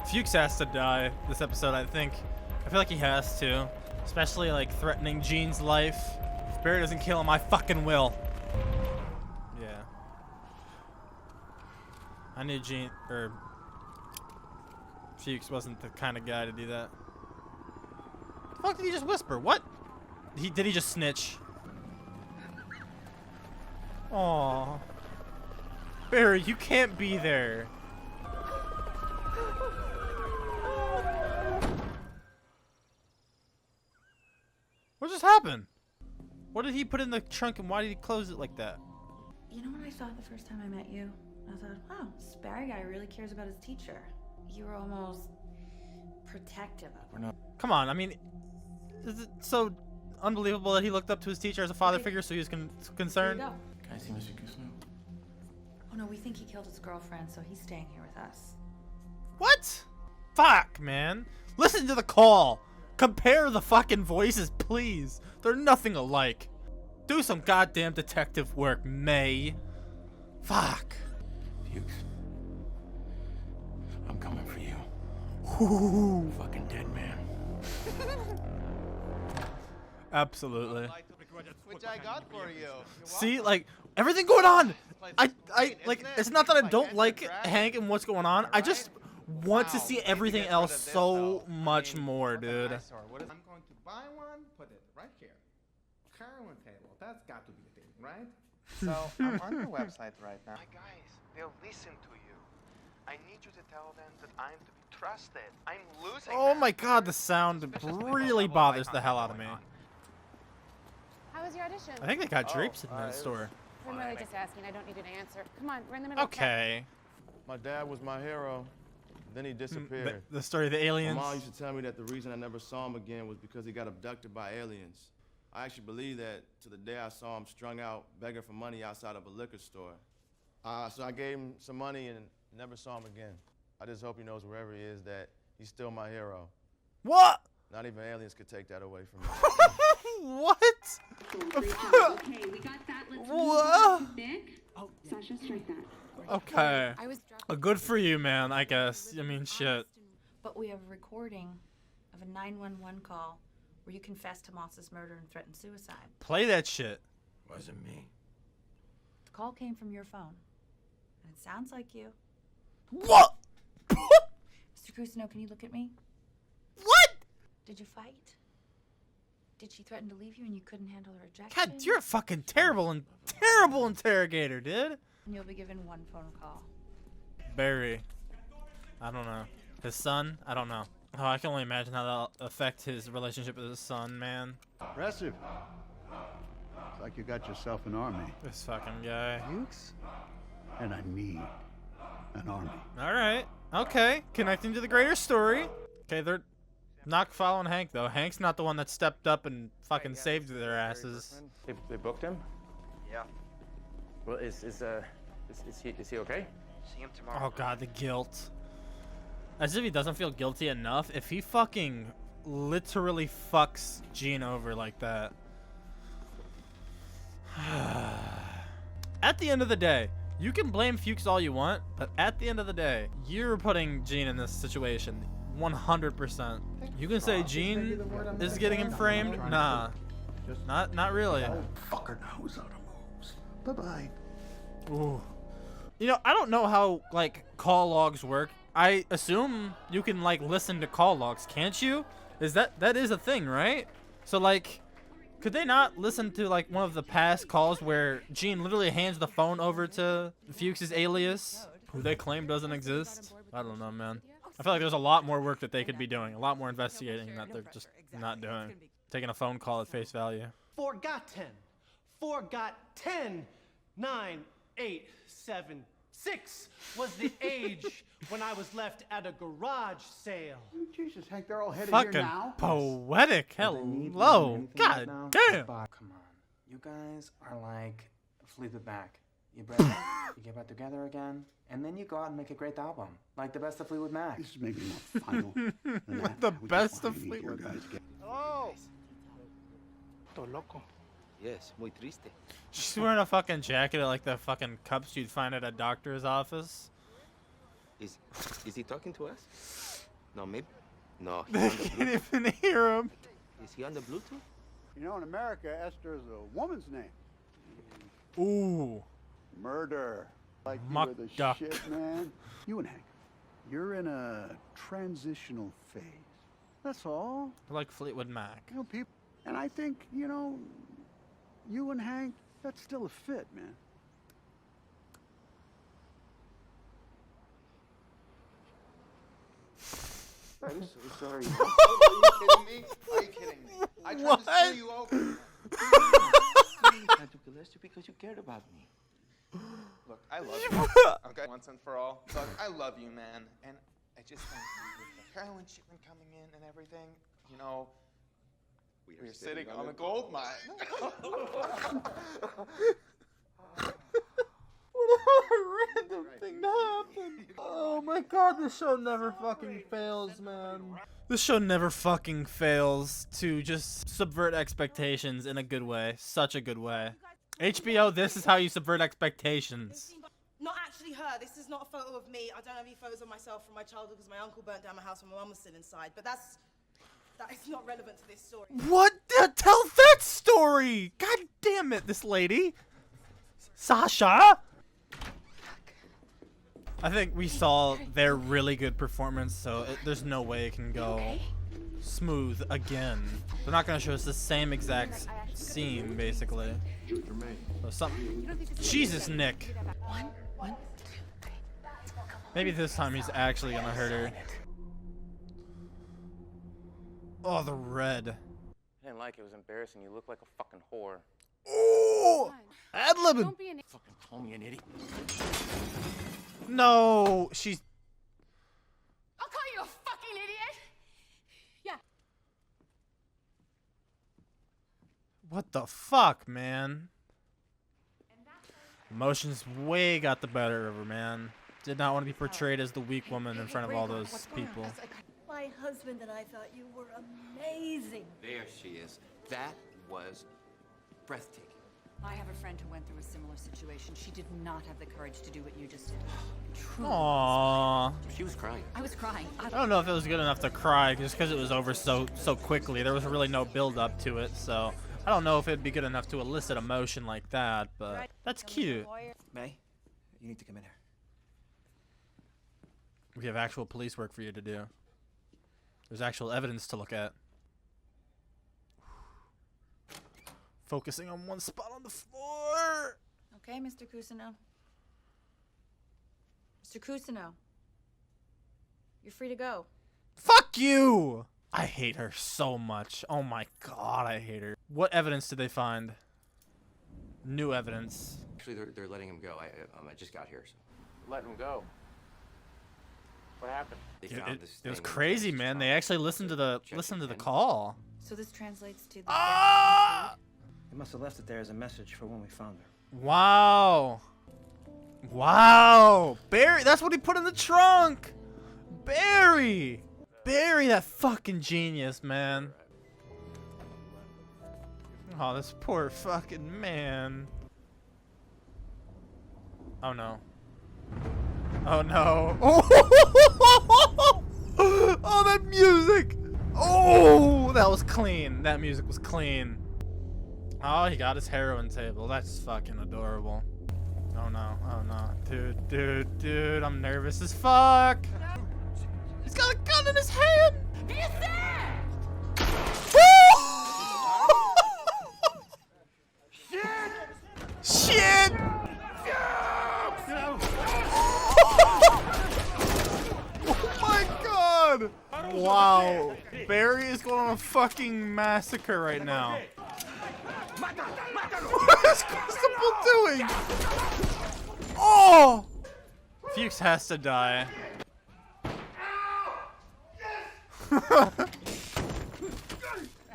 Fuchs has to die this episode, I think. I feel like he has to. Especially, like, threatening Jean's life. If Barry doesn't kill him, I fucking will. Yeah. I knew Jean, or Fuchs wasn't the kind of guy to do that. The fuck did he just whisper? What? Did he just snitch? Aww. Barry, you can't be there. What just happened? What did he put in the trunk and why did he close it like that? You know what I thought the first time I met you? I thought, wow, this Barry guy really cares about his teacher. You were almost protective of him. Come on, I mean, is it so unbelievable that he looked up to his teacher as a father figure, so he was concerned? Here you go. Can I see Mr. Kusno? Oh no, we think he killed his girlfriend, so he's staying here with us. What? Fuck, man. Listen to the call. Compare the fucking voices, please. They're nothing alike. Do some goddamn detective work, May. Fuck. Fuchs. I'm coming for you. Ooh. Fucking dead man. Absolutely. Which I got for you. See, like, everything going on. I like, it's not that I don't like Hank and what's going on. I just want to see everything else so much more, dude. I'm going to buy one, put it right here. Carolyn table. That's got to be the thing, right? So I'm on your website right now. My guys, they'll listen to you. I need you to tell them that I'm to be trusted. I'm losing. Oh them. my god, the sound really bothers the hell out of me. How was your audition? I think they got drapes in that store. I'm really just asking. I don't need an answer. Come on, we're in the middle. Okay. My dad was my hero. Then he disappeared. The story of the aliens. My mom used to tell me that the reason I never saw him again was because he got abducted by aliens. I actually believe that to the day I saw him strung out begging for money outside of a liquor store. So I gave him some money and never saw him again. I just hope he knows wherever he is that he's still my hero. What? Not even aliens could take that away from me. What? Okay, we got that. Let's move Vic. Oh, Sasha, strike that. Okay. Good for you, man, I guess. I mean, shit. But we have a recording of a 911 call where you confessed to Moss's murder and threatened suicide. Play that shit. Wasn't me. The call came from your phone. And it sounds like you. What? Mr. Cusino, can you look at me? What? Did you fight? Did she threaten to leave you and you couldn't handle her rejection? God, you're a fucking terrible interrogator, dude. And you'll be given one phone call. Barry. I don't know. His son? I don't know. Oh, I can only imagine how that'll affect his relationship with his son, man. Impressive. Looks like you got yourself an army. This fucking guy. Fuchs? And I need an army. Alright. Okay. Connecting to the greater story. Okay, they're not following Hank, though. Hank's not the one that stepped up and fucking saved their asses. They booked him? Yeah. Well, is he okay? See him tomorrow. Oh god, the guilt. As if he doesn't feel guilty enough. If he fucking literally fucks Jean over like that. At the end of the day, you can blame Fuchs all you want, but at the end of the day, you're putting Jean in this situation 100%. You can say Jean is getting him framed? Nah. Not really. Fucker knows how to move. Bye-bye. Ooh. You know, I don't know how, like, call logs work. I assume you can, like, listen to call logs, can't you? That is a thing, right? So, like, could they not listen to, like, one of the past calls where Jean literally hands the phone over to Fuchs's alias, who they claim doesn't exist? I don't know, man. I feel like there's a lot more work that they could be doing, a lot more investigating that they're just not doing. Taking a phone call at face value. Forgotten. 9, 8, 7, 6 was the age when I was left at a garage sale. Jesus, Hank, they're all headed Fucking here now. poetic. Hello. God damn. Come on. You guys are like Fleetwood Mac. You break up, you get back together again, and then you go out and make a great album. Like the best of Fleetwood Mac. This is maybe more final. With the best of Fleetwood Mac. Hello. Todo loco. Yes, muy triste. She's wearing a fucking jacket like the fucking cups you'd find at a doctor's office. Is he talking to us? No, maybe. No. They can't even hear him. Is he on the Bluetooth? You know, in America, Esther is a woman's name. Ooh. Murder. Like you Muck were the duck. shit, man. You and Hank, you're in a transitional phase. That's all. Like Fleetwood Mac. You know, people. And I think, you know, you and Hank, that's still a fit, man. I'm so sorry. Are you kidding me? Are you kidding me? I tried to screw you over. I took the Lester because you cared about me. Look, I love you. Okay, once and for all. Look, I love you, man. And I just think with the heroin shipment coming in and everything, you know, we're sitting on a gold mine. Random thing to happen. Oh my god, this show never fucking fails, man. This show never fucking fails to just subvert expectations in a good way. Such a good way. HBO, this is how you subvert expectations. Not actually her. This is not a photo of me. I don't have any photos of myself from my childhood because my uncle burnt down my house when my mum was still inside. But that is not relevant to this story. What? Tell that story! God damn it, this lady. Sasha? I think we saw their really good performance, so there's no way it can go smooth again. They're not gonna show us the same exact scene, basically. So something. Jesus, Nick. Maybe this time he's actually gonna hurt her. Oh, the red. I didn't like it. It was embarrassing. You look like a fucking whore. Oh! Ad-libbing! Don't be an fucking call me an idiot. No, she's. I'll call you a fucking idiot. Yeah. What the fuck, man? Emotions way got the better of her, man. Did not want to be portrayed as the weak woman in front of all those people. My husband and I thought you were amazing. There she is. That was breathtaking. I have a friend who went through a similar situation. She did not have the courage to do what you just did. Truly. Aww. She was crying. I was crying. I don't know if it was good enough to cry just because it was over so quickly. There was really no build up to it, so I don't know if it'd be good enough to elicit emotion like that, but that's cute. May, you need to come in here. We have actual police work for you to do. There's actual evidence to look at. Focusing on one spot on the floor. Okay, Mr. Cousineau. Mr. Cousineau. You're free to go. Fuck you! I hate her so much. Oh my god, I hate her. What evidence did they find? New evidence. Actually, they're letting him go. I just got here, so. Let him go. What happened? They found this It was thing crazy, man. They actually listened to the call. So this translates to the They must have left it there as a message for when we found her. Wow. Wow. Barry, that's what he put in the trunk. Barry. Barry, that fucking genius, man. Oh, this poor fucking man. Oh no. Oh no. Oh, that music. Oh, that was clean. That music was clean. Oh, he got his heroin table. That's fucking adorable. Oh no. Oh no. Dude, I'm nervous as fuck. He's got a gun in his hand. Shit! Oh my god! Wow. Barry is going on a fucking massacre right now. What is Cristobal doing? Oh! Fuchs has to die.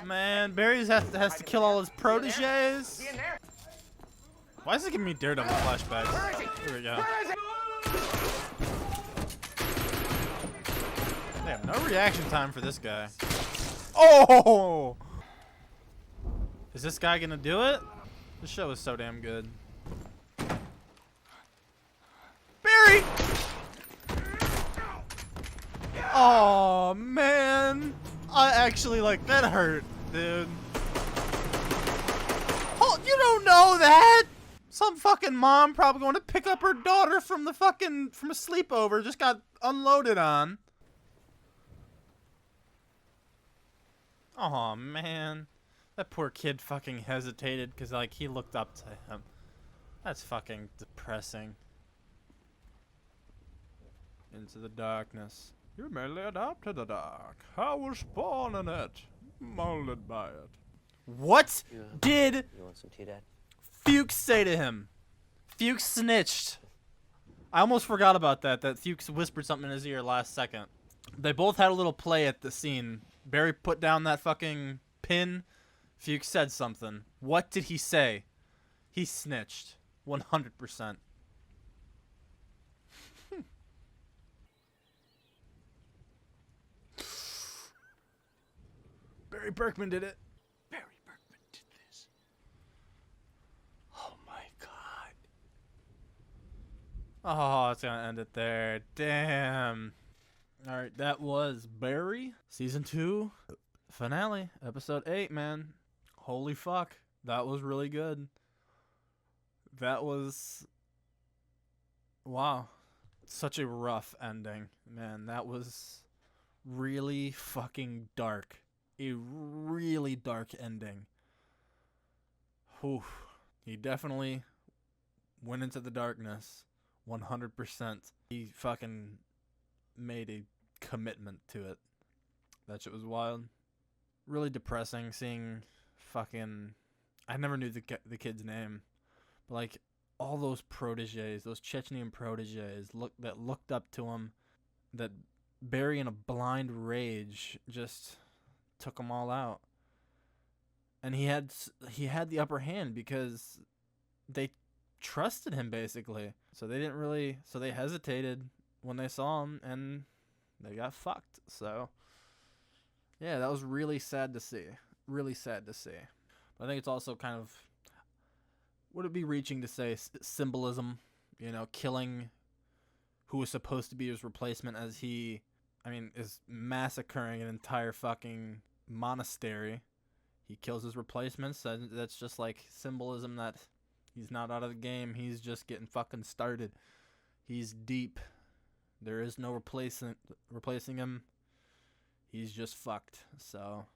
Man, Barry has to kill all his proteges. Why is it giving me Daredevil flashbacks? Here we go. They have no reaction time for this guy. Oh! Is this guy gonna do it? This show is so damn good. Barry! Oh man, I actually like that hurt, dude. Oh, you don't know that? Some fucking mom probably going to pick up her daughter from a sleepover just got unloaded on. Oh man, that poor kid fucking hesitated because like he looked up to him. That's fucking depressing. Into the darkness. You merely adapt to the dark. I was born in it, molded by it. What did You want some tea, Dad? Fuchs say to him? Fuchs snitched. I almost forgot about that Fuchs whispered something in his ear last second. They both had a little play at the scene. Barry put down that fucking pin. Fuchs said something. What did he say? He snitched. 100%. Barry Berkman did it. Barry Berkman did this. Oh my god. Oh, it's gonna end it there. Damn. Alright, that was Barry. Season 2. Finale. Episode 8, man. Holy fuck. That was really good. That was... Wow. Such a rough ending. Man, that was really fucking dark. A really dark ending. Whew. He definitely went into the darkness. 100%. He fucking made a commitment to it. That shit was wild. Really depressing seeing fucking... I never knew the kid's name. But like, all those proteges, those Chechnyan proteges that looked up to him, that Barry in a blind rage just took them all out. And he had the upper hand because they trusted him basically. So they hesitated when they saw him and they got fucked. So yeah, that was really sad to see. Really sad to see. But I think it's also kind of, would it be reaching to say symbolism, you know, killing who was supposed to be his replacement as he, is massacring an entire fucking monastery. He kills his replacements. That's just like symbolism that he's not out of the game. He's just getting fucking started. He's deep. There is no replacing him. He's just fucked. So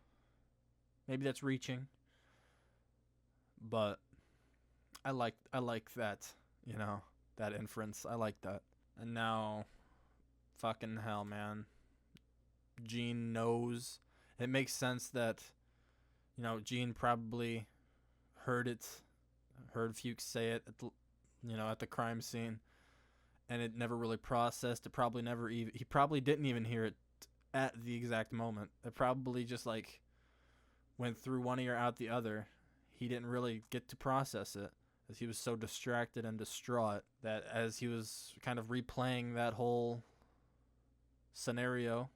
maybe that's reaching, but I like that, you know, that inference. I like that. And now, fucking hell, man. Gene knows. It makes sense that, you know, Gene probably heard Fuchs say it at the crime scene, and it never really processed. He probably didn't even hear it at the exact moment. It probably just like went through one ear out the other. He didn't really get to process it, as he was so distracted and distraught that as he was kind of replaying that whole scenario,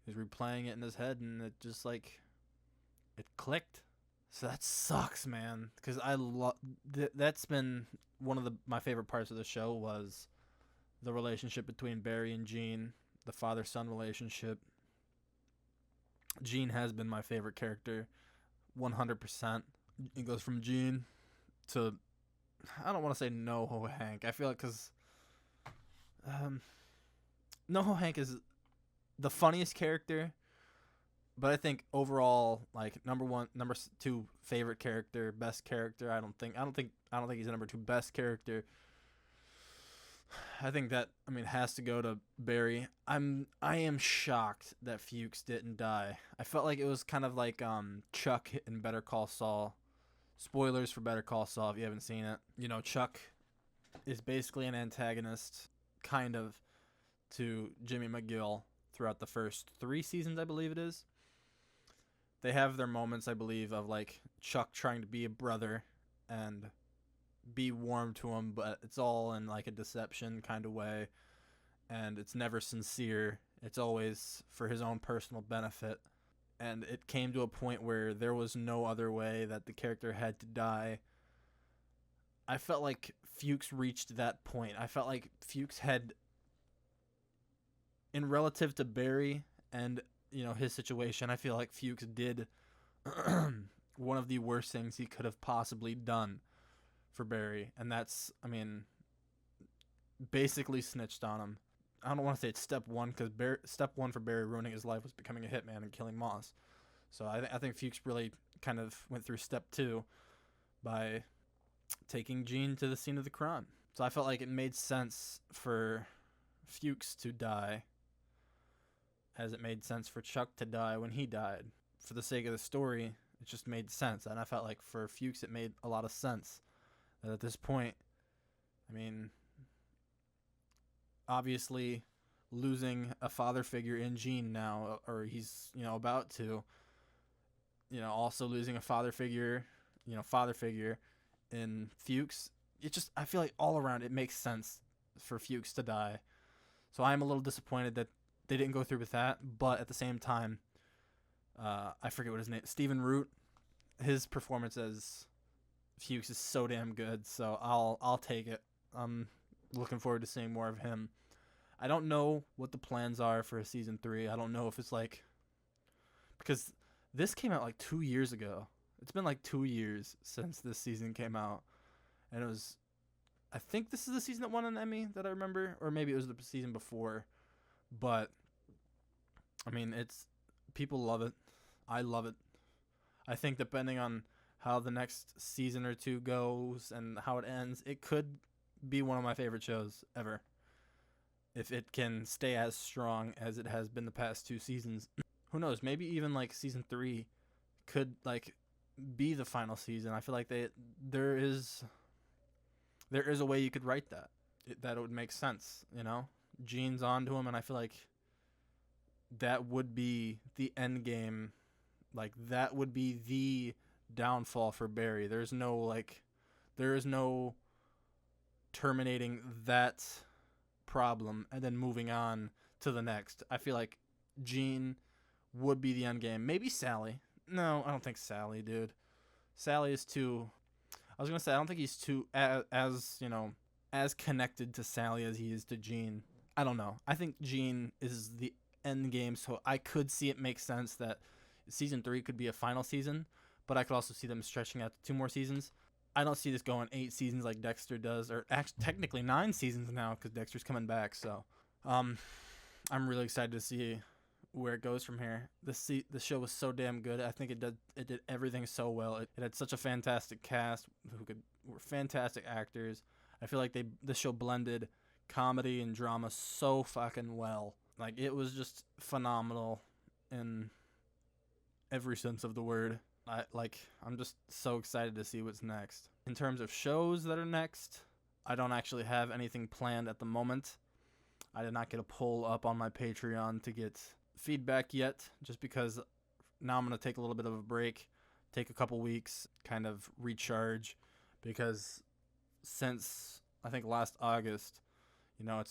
he was replaying it in his head, and it just like, it clicked. So that sucks, man, because I love that's been one of my favorite parts of the show, was the relationship between Barry and Gene, the father-son relationship. Gene has been my favorite character, 100%. It goes from Gene to, I don't want to say NoHo Hank. I feel like because NoHo Hank is the funniest character, but I think overall, like, number 2 favorite character, best character. I don't think he's the number 2 best character. I think that has to go to Barry. I am shocked that Fuchs didn't die. I felt like it was kind of like Chuck in Better Call Saul. Spoilers for Better Call Saul if you haven't seen it. You know, Chuck is basically an antagonist, kind of, to Jimmy McGill throughout the first 3 seasons, I believe it is. They have their moments, I believe, of like Chuck trying to be a brother and be warm to him, but it's all in like a deception kind of way, and it's never sincere. It's always for his own personal benefit. And it came to a point where there was no other way that the character had to die. I felt like Fuchs reached that point. I felt like Fuchs had in relative to Barry and, you know, his situation, I feel like Fuchs did one of the worst things he could have possibly done for Barry. And that's, I mean, basically snitched on him. I don't want to say it's step one, because step one for Barry ruining his life was becoming a hitman and killing Moss. So I think Fuchs really kind of went through step two by taking Gene to the scene of the crime. So I felt like it made sense for Fuchs to die, as it made sense for Chuck to die when he died. For the sake of the story, it just made sense. And I felt like for Fuchs, it made a lot of sense that at this point, I mean, obviously losing a father figure in Gene now, or he's, you know, about to, you know, also losing a father figure in Fuchs. It just, I feel like all around it makes sense for Fuchs to die. So I'm a little disappointed that they didn't go through with that, but at the same time, I forget what his name, Stephen Root, his performance as Fuchs is so damn good, so I'll take it. I'm looking forward to seeing more of him. I don't know what the plans are for season 3. I don't know if it's like, because this came out like 2 years ago. It's been like 2 years since this season came out, and it was, I think this is the season that won an Emmy that I remember, or maybe it was the season before. But I mean, it's, people love it. I love it. I think depending on how the next season or two goes and how it ends, it could be one of my favorite shows ever, if it can stay as strong as it has been the past 2 seasons. Who knows? Maybe even like season 3 could like be the final season. I feel like there is a way you could write that that it would make sense, you know? Gene's onto him, and I feel like that would be the end game. Like, that would be the downfall for Barry. There is no terminating that problem and then moving on to the next. I feel like Gene would be the end game. Maybe Sally. No, I don't think Sally, dude. Sally is too, I was going to say, I don't think he's too as, you know, as connected to Sally as he is to Gene. I don't know. I think Gene is the end game, so I could see it make sense that season 3 could be a final season, but I could also see them stretching out to 2 more seasons. I don't see this going 8 seasons like Dexter does, or actually technically 9 seasons now because Dexter's coming back. So I'm really excited to see where it goes from here. The show was so damn good. I think it did everything so well. It had such a fantastic cast were fantastic actors. I feel like the show blended comedy and drama so fucking well. Like, it was just phenomenal in every sense of the word. I'm just so excited to see what's next. In terms of shows that are next, I don't actually have anything planned at the moment. I did not get a poll up on my Patreon to get feedback yet, just because now I'm going to take a little bit of a break, take a couple weeks, kind of recharge, because since I think last August, you know,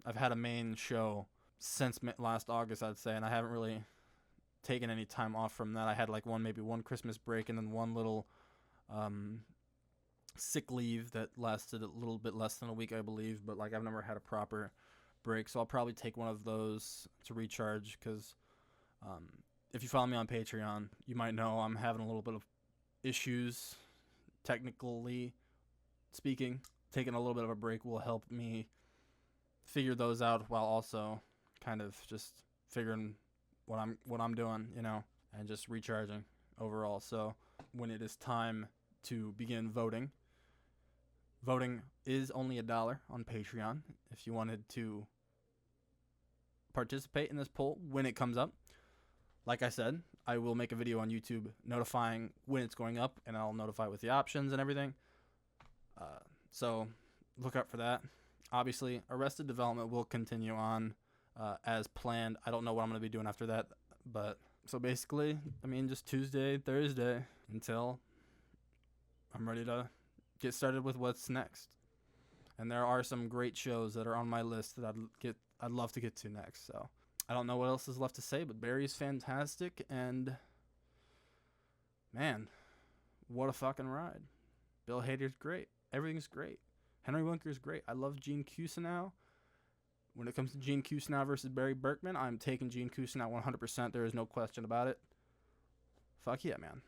I've had a main show since last August, I'd say, and I haven't really taken any time off from that. I had like maybe one Christmas break and then one little sick leave that lasted a little bit less than a week, I believe, but like I've never had a proper break, so I'll probably take one of those to recharge, because if you follow me on Patreon, you might know I'm having a little bit of issues, technically speaking. Taking a little bit of a break will help me figure those out, while also kind of just figuring what I'm doing, you know, and just recharging overall. So when it is time to begin voting is only $1 on Patreon if you wanted to participate in this poll when it comes up. Like I said, I will make a video on YouTube notifying when it's going up, and I'll notify with the options and everything. So look out for that. Obviously, Arrested Development will continue on as planned. I don't know what I'm going to be doing after that, but so basically, I mean, just Tuesday, Thursday until I'm ready to get started with what's next. And there are some great shows that are on my list that I'd love to get to next. So I don't know what else is left to say, but Barry's fantastic, and man, what a fucking ride. Bill Hader's great. Everything's great. Henry Winker's great. I love Gene Cusinow. When it comes to Gene Cousineau versus Barry Berkman, I'm taking Gene Cousineau 100%. There is no question about it. Fuck yeah, man.